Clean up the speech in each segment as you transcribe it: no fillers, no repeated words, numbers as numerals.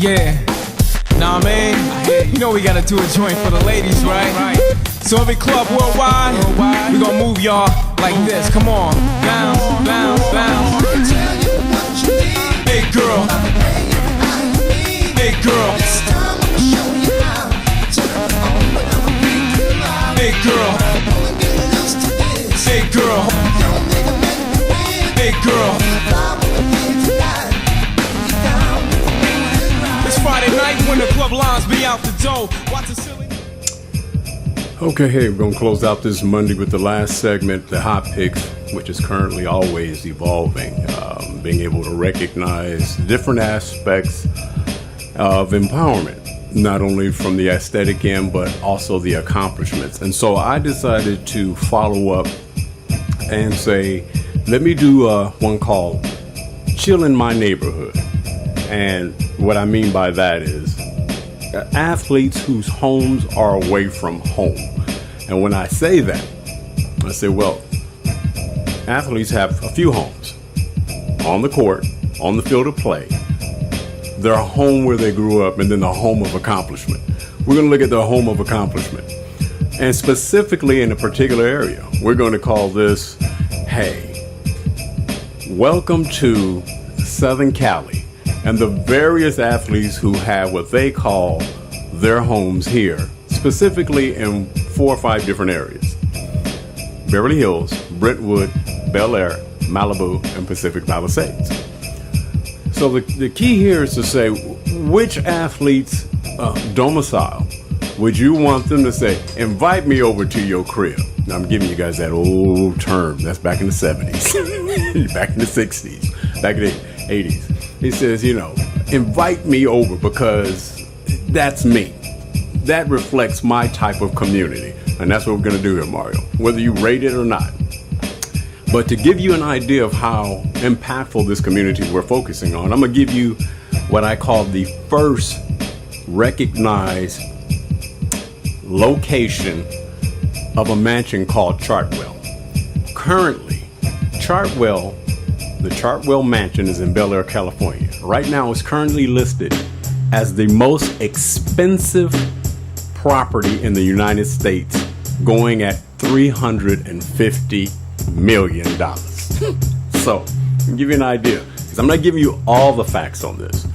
Yeah, nah man, you know we gotta do a joint for the ladies, right? So every club worldwide, we gonna move y'all like this. Come on, bounce, bounce, bounce. Hey girl, hey girl, hey girl, hey girl, hey girl. It's Friday night when the club lines be out the door. Watch the silly. Okay, hey, we're going to close out this Monday with the last segment, the HOtt PiXX, which is currently always evolving, being able to recognize different aspects of empowerment, not only from the aesthetic end, but also the accomplishments. And so I decided to follow up and say, let me do one called Chill in My Neighborhood. And what I mean by that is athletes whose homes are away from home. And when I say that, I say, well, athletes have a few homes on the court, on the field of play, their home where they grew up, and then the home of accomplishment. We're going to look at the home of accomplishment. And specifically in a particular area, we're going to call this, hey, welcome to Southern Cali and the various athletes who have what they call their homes here, specifically in 4 or 5 different areas: Beverly Hills, Brentwood, Bel Air, Malibu, and Pacific Palisades. So the key here is to say, which athletes domicile would you want them to say, invite me over to your crib? Now I'm giving you guys that old term. That's back in the 70s, back in the 60s, back in the 80s. He says, you know, invite me over because that's me. That reflects my type of community. And that's what we're going to do here, Mario, whether you rate it or not. But to give you an idea of how impactful this community we're focusing on, I'm going to give you what I call the first recognized location of a mansion called Chartwell. Currently, the Chartwell Mansion is in Bel Air, California. Right now, it's currently listed as the most expensive property in the United States, going at $350 million. So, I'll give you an idea, because I'm not giving you all the facts on this,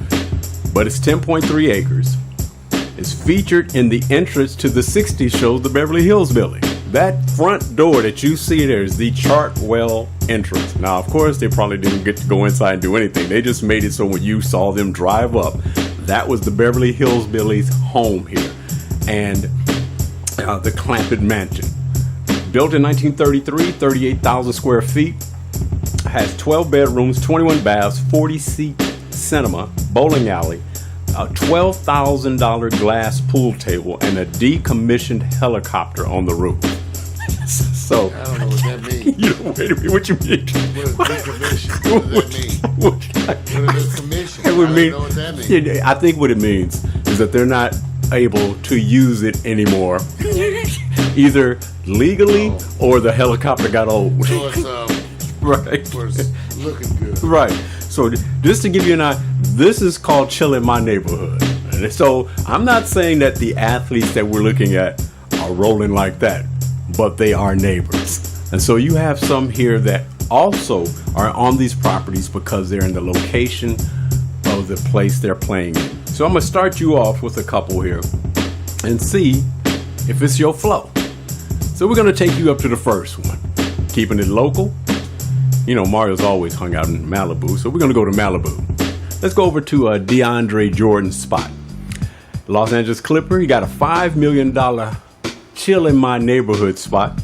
but it's 10.3 acres. It's featured in the entrance to the 60s show, the Beverly Hills building. That front door that you see there is the Chartwell entrance. Now, of course, they probably didn't get to go inside and do anything. They just made it so when you saw them drive up, that was the Beverly Hills Billy's home here. And the Clampett Mansion. Built in 1933, 38,000 square feet. Has 12 bedrooms, 21 baths, 40-seat cinema, bowling alley, a $12,000 glass pool table, and a decommissioned helicopter on the roof. So I don't know what that means. You know, wait a minute, what you mean? What is decommission? What does that mean? What is commission? It would I mean, don't know what that means. I think what it means is that they're not able to use it anymore, either legally or the helicopter got old. So it's Right. so it's looking good. Right. So just to give you an idea, this is called Chill in My Neighborhood. And so I'm not saying that the athletes that we're looking at are rolling like that, but they are neighbors. And so you have some here that also are on these properties because they're in the location of the place they're playing in. So I'm going to start you off with a couple here and see if it's your flow. So we're going to take you up to the first one, keeping it local. You know, Mario's always hung out in Malibu, so we're going to go to Malibu. Let's go over to DeAndre Jordan's spot. Los Angeles Clipper, he got a $5 million Chill in My Neighborhood spot.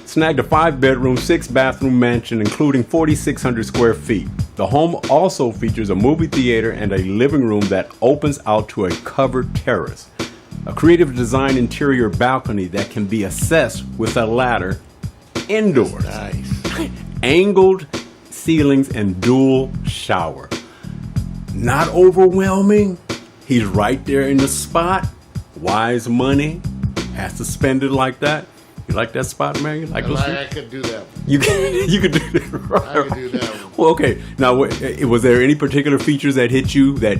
Snagged a 5-bedroom, 6-bathroom mansion, including 4,600 square feet. The home also features a movie theater and a living room that opens out to a covered terrace. A creative design interior balcony that can be accessed with a ladder indoors. Nice. Angled ceilings and dual shower. Not overwhelming. He's right there in the spot. Wise money. Has to spend it like that. You like that spot, man? I could do that. You could do that. Right. I could do that one. Well, okay. Now, was there any particular features that hit you that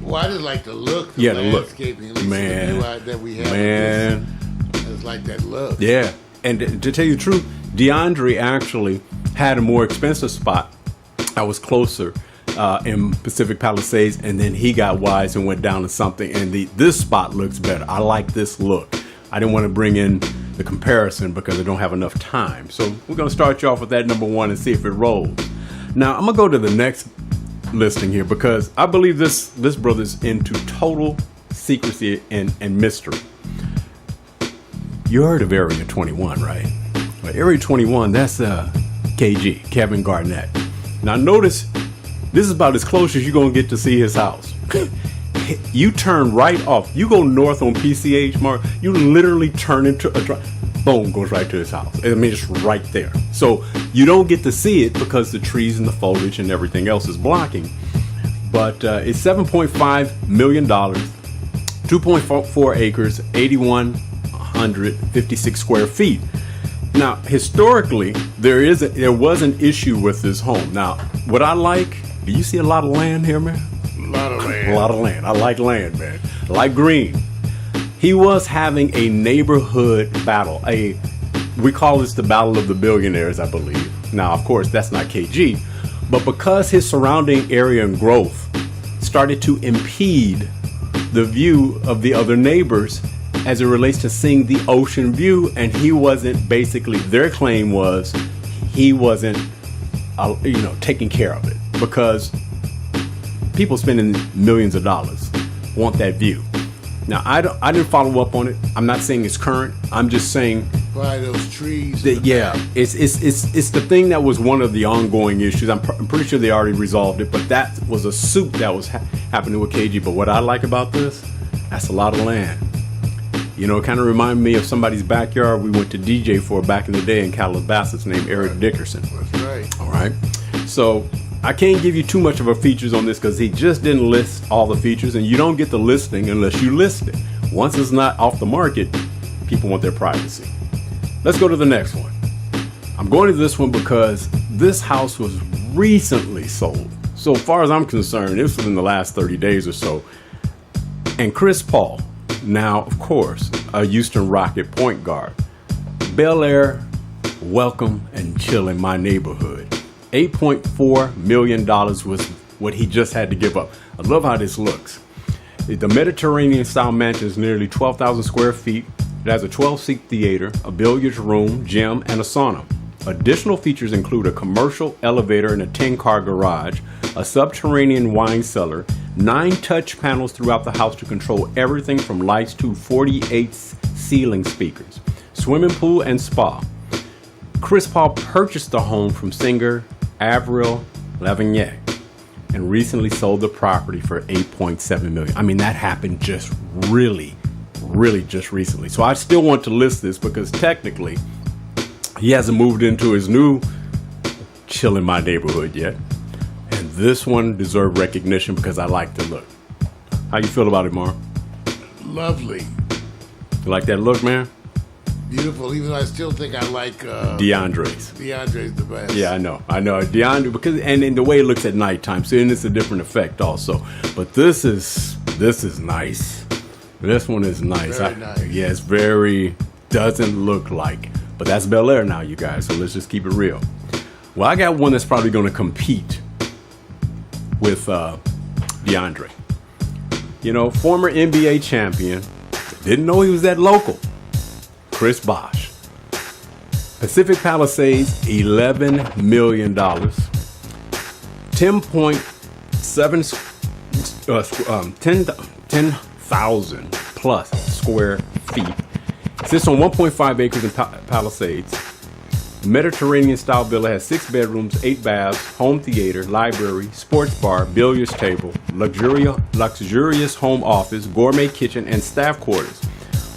Well, I just like the look. Yeah, the look. Landscaping, at least Man. the view that we have. Man. I just like that look. Yeah. And to tell you the truth, DeAndre actually had a more expensive spot. I was closer in Pacific Palisades, and then he got wise and went down to something. And this spot looks better. I like this look. I didn't want to bring in the comparison because I don't have enough time. So we're going to start you off with that number one and see if it rolls. Now, I'm going to go to the next listing here because I believe this brother's into total secrecy and mystery. You heard of Area 21, right? Well, Area 21, that's KG, Kevin Garnett. Now notice, this is about as close as you're going to get to see his house. You turn right off. You go north on PCH, Mark. You literally turn into a drive. Boom, goes right to his house. I mean, it's right there. So you don't get to see it because the trees and the foliage and everything else is blocking. But it's $7.5 million, 2.4 acres, 8,156 square feet. Now, historically, there was an issue with this home. Now, what I like, do you see a lot of land here, man? A lot of land. A lot of land. I like land, man. I like green. He was having a neighborhood battle. We call this the Battle of the Billionaires, I believe. Now, of course, that's not KG. But because his surrounding area and growth started to impede the view of the other neighbors as it relates to seeing the ocean view, and he wasn't, basically, their claim was he wasn't, taking care of it because people spending millions of dollars want that view. Now, I didn't follow up on it. I'm not saying it's current. I'm just saying by those trees. It's the thing that was one of the ongoing issues. I'm pretty sure they already resolved it, but that was a suit that was happening with KG. But what I like about this, that's a lot of land. You know, it kind of reminded me of somebody's backyard we went to DJ for back in the day in Calabasas named Eric Dickerson. That's right. All right. So I can't give you too much of a features on this because he just didn't list all the features, and you don't get the listing unless you list it. Once it's not off the market, people want their privacy. Let's go to the next one. I'm going to this one because this house was recently sold. So far as I'm concerned, this was in the last 30 days or so. And Chris Paul, now, of course, a Houston Rocket point guard. Bel Air, welcome and chill in my neighborhood. $8.4 million was what he just had to give up. I love how this looks. The Mediterranean-style mansion is nearly 12,000 square feet. It has a 12-seat theater, a billiards room, gym, and a sauna. Additional features include a commercial elevator and a 10-car garage, a subterranean wine cellar, 9 touch panels throughout the house to control everything from lights to 48 ceiling speakers, swimming pool, and spa. Chris Paul purchased the home from singer Avril Lavigne and recently sold the property for $8.7 million. I mean, that happened just really just recently. So I still want to list this because technically he hasn't moved into his new chill in my neighborhood yet. And this one deserved recognition because I like the look. How you feel about it, Mark? Lovely. You like that look, man? Beautiful, even though I still think I like DeAndre's. DeAndre's the best. Yeah, I know. DeAndre, because and in the way it looks at nighttime, so it's a different effect also. But this is nice. This one is nice. Very nice. Yeah, it's very, doesn't look like. But that's Bel Air now, you guys, so let's just keep it real. Well, I got one that's probably going to compete with DeAndre. You know, former NBA champion. Didn't know he was that local. Chris Bosh. Pacific Palisades, $11 million. 10,000 plus square feet. Sits on 1.5 acres in Palisades. Mediterranean style villa has 6 bedrooms, 8 baths, home theater, library, sports bar, billiards table, luxurious home office, gourmet kitchen, and staff quarters.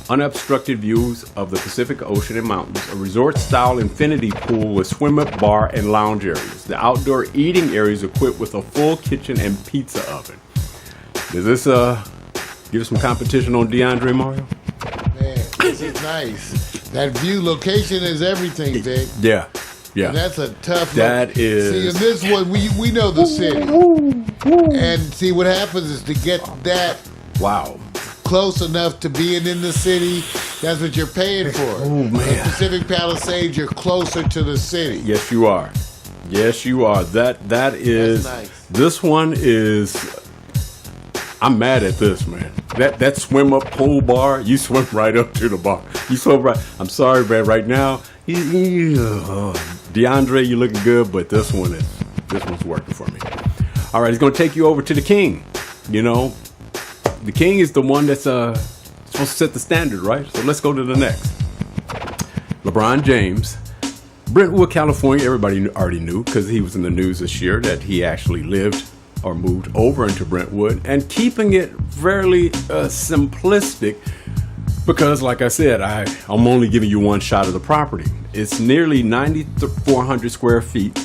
Unobstructed views of the Pacific Ocean and mountains, a resort-style infinity pool with swim-up bar and lounge areas. The outdoor eating area is equipped with a full kitchen and pizza oven. Does this give us some competition on DeAndre, Mario? Man, this is nice. That view location is everything, Vic. Yeah. Yeah. And that's a tough That is. See, in this one, we know the city. And see, what happens is to get that Wow. close enough to being in the city, that's what you're paying for. Oh, man. Pacific Palisades, you're closer to the city. Yes, you are. Yes, you are. That is. That's nice. This one is. I'm mad at this, man. That swim up pool bar, you swim right up to the bar. You swim right. I'm sorry, man. Right now, DeAndre, you looking good, but this one's working for me. All right, he's gonna take you over to the king. You know, the king is the one that's supposed to set the standard, right? So let's go to the next. LeBron James. Brentwood, California, everybody already knew because he was in the news this year that he actually lived or moved over into Brentwood, and keeping it fairly simplistic because, like I said, I'm only giving you one shot of the property. It's nearly 9,400 square feet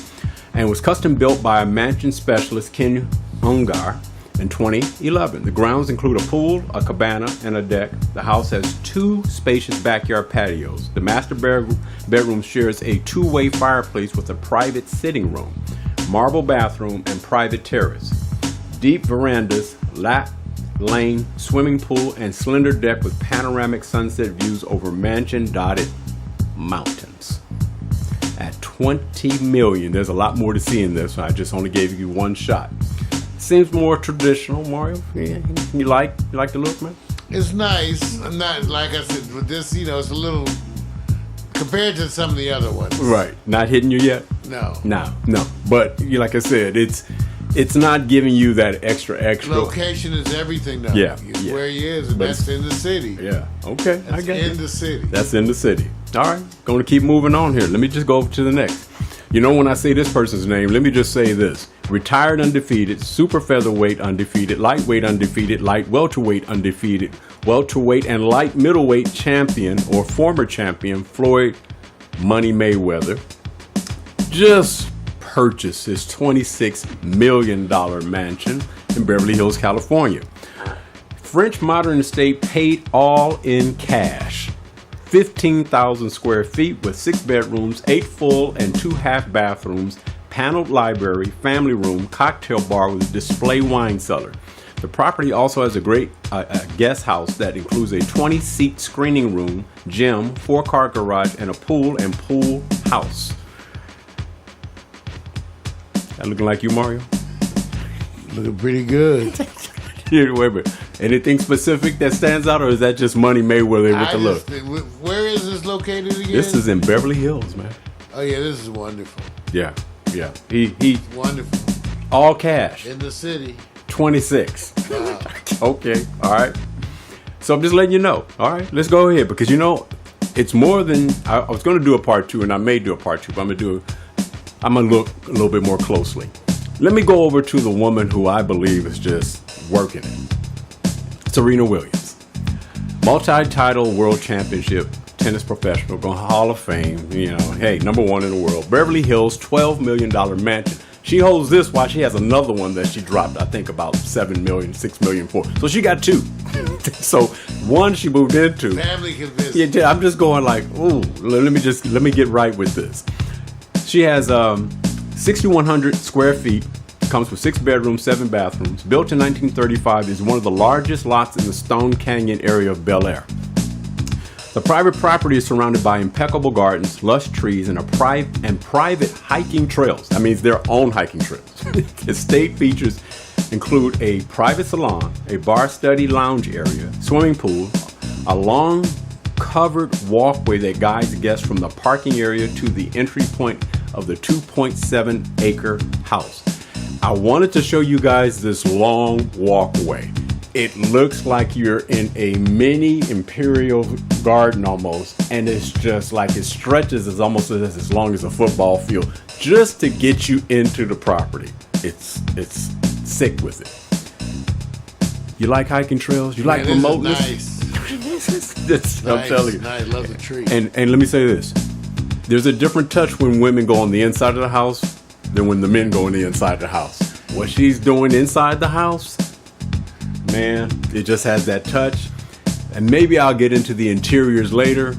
and was custom built by a mansion specialist, Ken Ungar, in 2011. The grounds include a pool, a cabana, and a deck. The house has 2 spacious backyard patios. The master bedroom shares a 2-way fireplace with a private sitting room, marble bathroom, and private terrace. Deep verandas, lane, swimming pool, and slender deck with panoramic sunset views over mansion-dotted mountains. At $20 million, there's a lot more to see in this. I just only gave you one shot. Seems more traditional, Mario. Yeah, you like the look, man? It's nice. I'm not, like I said, with this, it's a little, compared to some of the other ones. Right. Not hitting you yet? No. No. But like I said, it's not giving you that extra. Location is everything, though. Yeah. Where he is, and that's in the city. Yeah. Okay. That's in the city. That's in the city. All right. Going to keep moving on here. Let me just go over to the next. You know, when I say this person's name, let me just say this. Retired undefeated, super featherweight undefeated, lightweight undefeated, light welterweight undefeated, welterweight and light middleweight champion or former champion Floyd Money Mayweather just purchased his $26 million mansion in Beverly Hills, California. French Modern Estate paid all in cash. 15,000 square feet with 6 bedrooms, 8 full and 2 half bathrooms, paneled library, family room, cocktail bar with a display wine cellar. The property also has a great guest house that includes a 20-seat screening room, gym, 4-car garage, and a pool and pool house. That looking like you, Mario? Looking pretty good. Here, wait a minute. Anything specific that stands out, or is that just Money Mayweather with the look? Where is this located again? This is in Beverly Hills, man. Oh yeah, this is wonderful. Yeah. He Wonderful. all cash. In the city. 26. Wow. Okay. All right. So I'm just letting you know. All right. Let's go ahead because it's more than I was going to do a part 2, and I may do a part 2, but I'm gonna look a little bit more closely. Let me go over to the woman who I believe is just working it. Serena Williams, multi-title world championship tennis professional, going Hall of Fame. Hey, number 1 in the world. Beverly Hills, $12 million mansion. She holds this while she has another one that she dropped, I think, about $7 million, $6 million for. So she got 2. So one she moved into. Family can visit. Yeah, I'm just going like, ooh, let me get right with this. She has 6,100 square feet. Comes with 6 bedrooms, 7 bathrooms. Built in 1935, is one of the largest lots in the Stone Canyon area of Bel Air. The private property is surrounded by impeccable gardens, lush trees, and private hiking trails. That means their own hiking trails. Estate features include a private salon, a bar study lounge area, swimming pool, a long covered walkway that guides guests from the parking area to the entry point of the 2.7-acre house. I wanted to show you guys this long walkway. It looks like you're in a mini imperial garden almost, and it's just like it stretches as almost as long as a football field just to get you into the property. It's sick with it. You like hiking trails? You like remoteness? Nice. I'm telling you. Nice. Love the tree. And let me say this. There's a different touch when women go on the inside of the house than when the men go on the inside of the house. What she's doing inside the house, man, it just has that touch. And maybe I'll get into the interiors later,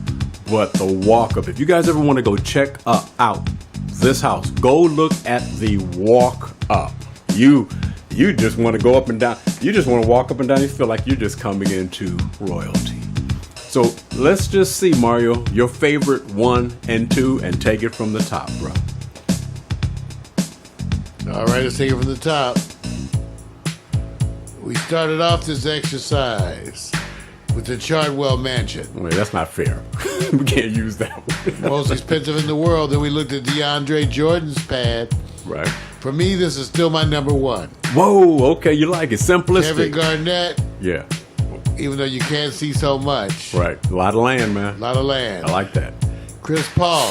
but the walk-up, if you guys ever want to go check out this house. Go look at the walk up. You just want to go up and down. You just want to walk up and down. You feel like you're just coming into royalty. So let's just see, Mario, your favorite 1 and 2, and take it from the top, bro. All right, let's take it from the top. We started off this exercise with the Chartwell Mansion. Wait, that's not fair. We can't use that one. Most expensive in the world. Then we looked at DeAndre Jordan's pad. Right. For me, this is still my number 1. Whoa, okay, you like it. Simplistic. Kevin Garnett. Yeah. Even though you can't see so much. Right. A lot of land, man. A lot of land. I like that. Chris Paul.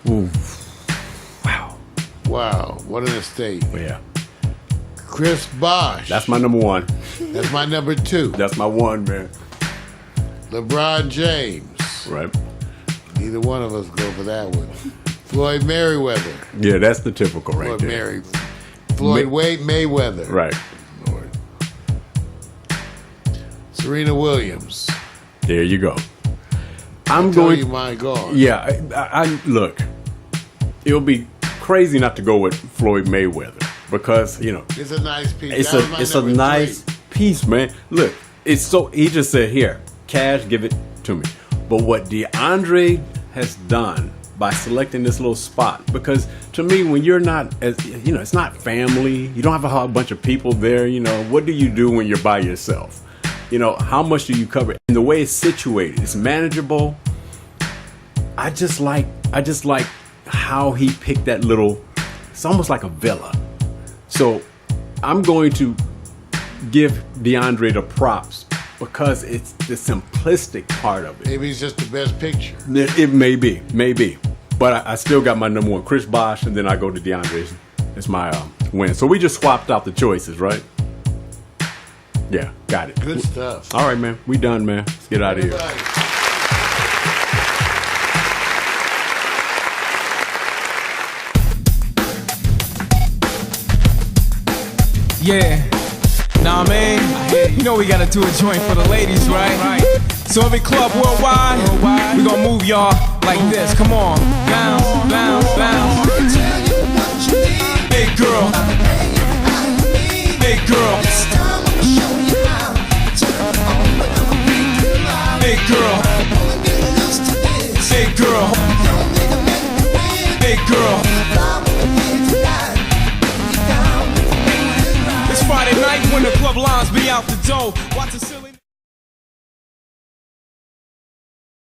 Ooh. Wow. Wow, what an estate. Yeah. Chris Bosh. That's my number 1. That's my number 2. That's my 1, man. LeBron James. Right. Neither one of us go for that one. Floyd Mayweather. Yeah, that's the typical right there. Floyd Mayweather. Right. Lord. Serena Williams. There you go. I'm going. You my God. Yeah, I look. It'll be crazy not to go with Floyd Mayweather because it's a nice piece. It's a nice piece, man. Look, it's so. He just said, "Here, cash, give it to me." But what DeAndre has done by selecting this little spot, because to me, when you're not, it's not family. You don't have a whole bunch of people there. What do you do when you're by yourself? How much do you cover? And the way it's situated, it's manageable. I just like how he picked that little. It's almost like a villa. So I'm going to give DeAndre the props because it's the simplistic part of it. Maybe it's just the best picture. It may be. But I still got my number 1, Chris Bosh, and then I go to DeAndre. It's my win. So we just swapped out the choices, right? Yeah, got it. Good stuff. All right, man. We done, man. Let's get out of here. Yeah. Nah, man. We gotta do a joint for the ladies, right? So every club worldwide, we gonna move y'all like this. Come on. Bounce, bounce, bounce. Hey, girl. Hey, girl. Hey, girl. Hey, girl. Hey, girl. It's Friday night when the club lines be out the door. Watch the